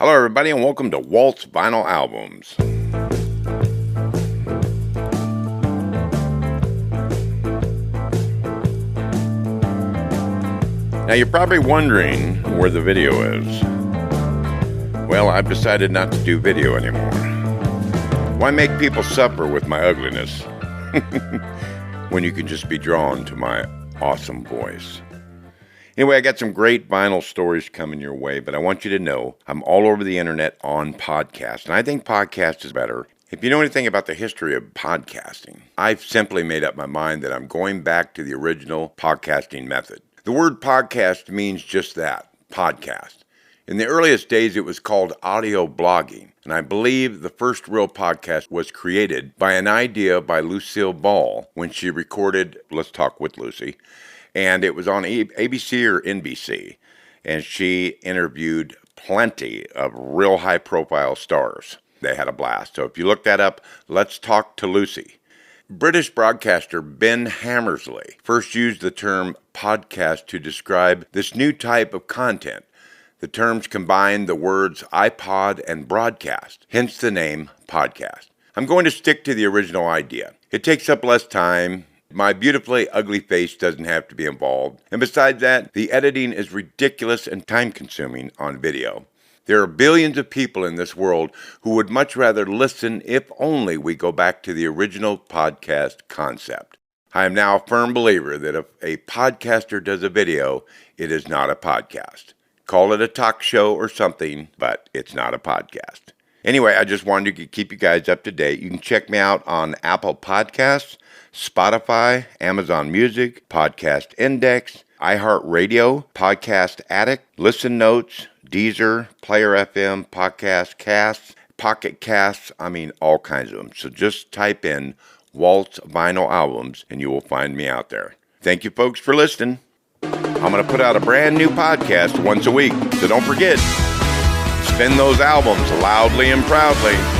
Hello everybody and welcome to Waltz Vinyl Albums. Now you're probably wondering where the video is. Well, I've decided not to do video anymore. Why make people suffer with my ugliness when you can just be drawn to my awesome voice? Anyway, I got some great vinyl stories coming your way, but I want you to know I'm all over the internet on podcasts, and I think podcast is better. If you know anything about the history of podcasting, I've simply made up my mind that I'm going back to the original podcasting method. The word podcast means just that, podcast. In the earliest days, it was called audio blogging, and I believe the first real podcast was created by an idea by Lucille Ball when she recorded Let's Talk with Lucy, and it was on ABC or NBC, and she interviewed plenty of real high-profile stars. They had a blast. So if you look that up, Let's Talk to Lucy. British broadcaster Ben Hammersley first used the term podcast to describe this new type of content. The terms combine the words iPod and broadcast, hence the name podcast. I'm going to stick to the original idea. It takes up less time. My beautifully ugly face doesn't have to be involved. And besides that, the editing is ridiculous and time-consuming on video. There are billions of people in this world who would much rather listen if only we go back to the original podcast concept. I am now a firm believer that if a podcaster does a video, it is not a podcast. Call it a talk show or something, but it's not a podcast. Anyway, I just wanted to keep you guys up to date. You can check me out on Apple Podcasts, Spotify, Amazon Music, Podcast Index, iHeartRadio, Podcast Addict, Listen Notes, Deezer, Player FM, Podcast Casts, Pocket Casts, all kinds of them. So just type in Waltz Vinyl Albums and you will find me out there. Thank you folks for listening. I'm going to put out a brand new podcast once a week, so don't forget, spin those albums loudly and proudly.